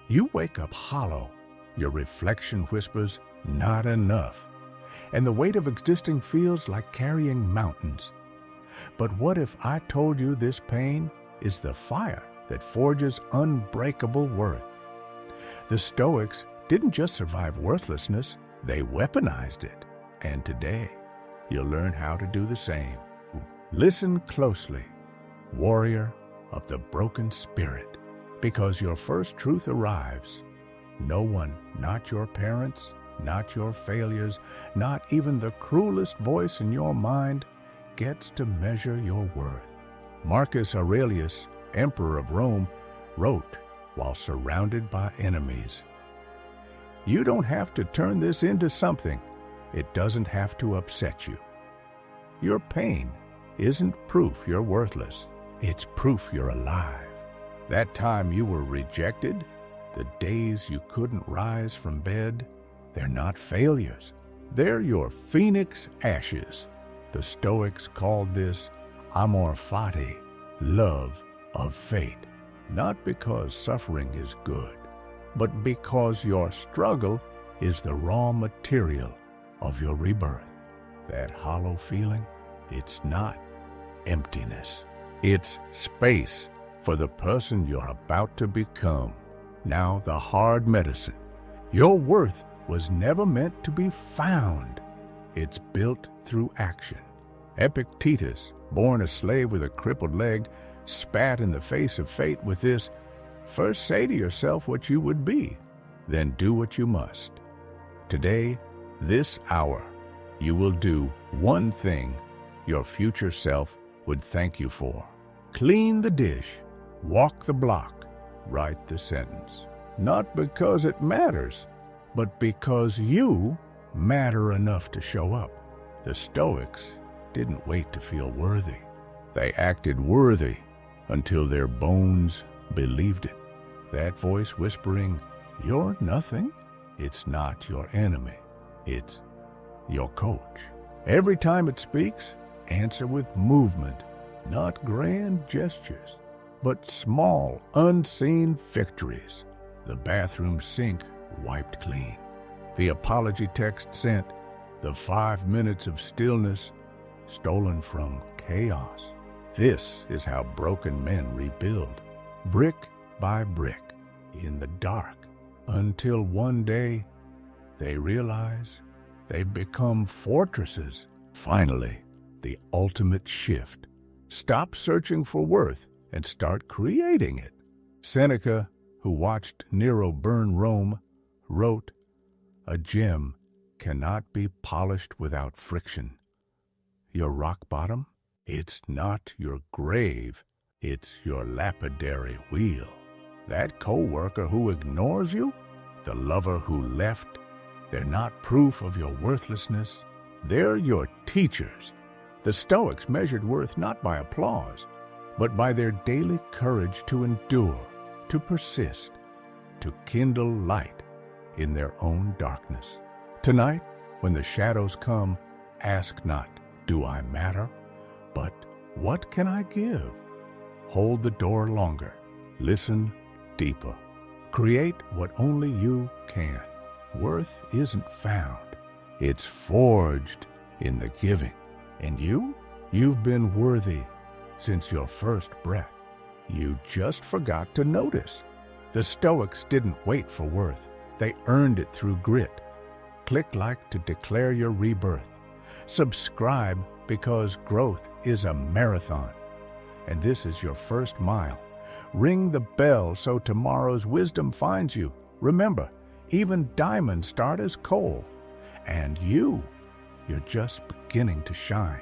You wake up hollow. Your reflection whispers, "Not enough." And the weight of existing feels like carrying mountains. But what if I told you this pain is the fire that forges unbreakable worth? The Stoics didn't just survive worthlessness, they weaponized it. And today, you'll learn how to do the same. Listen closely, warrior of the broken spirit, because your first truth arrives. No one, not your parents, not your failures, not even the cruelest voice in your mind, gets to measure your worth. Marcus Aurelius, Emperor of Rome, wrote while surrounded by enemies, "You don't have to turn this into something. It doesn't have to upset you. Your pain isn't proof you're worthless. It's proof you're alive. That time you were rejected, the days you couldn't rise from bed, they're not failures. They're your phoenix ashes." The Stoics called this Amor Fati, love of fate. Not because suffering is good, but because your struggle is the raw material of your rebirth. That hollow feeling, it's not emptiness. It's space for the person you're about to become. Now the hard medicine. Your worth was never meant to be found. It's built through action. Epictetus, born a slave with a crippled leg, spat in the face of fate with this, "First say to yourself what you would be, then do what you must." Today, this hour, you will do one thing your future self would thank you for. Clean the dish, walk the block, write the sentence. Not because it matters, but because you matter enough to show up. The Stoics didn't wait to feel worthy. They acted worthy until their bones believed it. That voice whispering, "You're nothing," it's not your enemy. It's your coach. Every time it speaks, answer with movement, not grand gestures, but small, unseen victories. The bathroom sink wiped clean. The apology text sent. The 5 minutes of stillness stolen from chaos. This is how broken men rebuild, brick by brick, in the dark, until one day they realize they've become fortresses. Finally, the ultimate shift. Stop searching for worth and start creating it. Seneca, who watched Nero burn Rome, wrote, "A gem cannot be polished without friction. Your rock bottom, it's not your grave, it's your lapidary wheel." That co-worker who ignores you, the lover who left, they're not proof of your worthlessness. They're your teachers. The Stoics measured worth not by applause, but by their daily courage to endure, to persist, to kindle light in their own darkness. Tonight, when the shadows come, ask not, "Do I matter?" but "What can I give?" Hold the door longer. Listen deeper. Create what only you can. Worth isn't found. It's forged in the giving. And you've been worthy since your first breath. You just forgot to notice. The Stoics didn't wait for worth. They earned it through grit. Click like to declare your rebirth. Subscribe because growth is a marathon. And this is your first mile. Ring the bell so tomorrow's wisdom finds you. Remember, even diamonds start as coal. And you're just beginning to shine.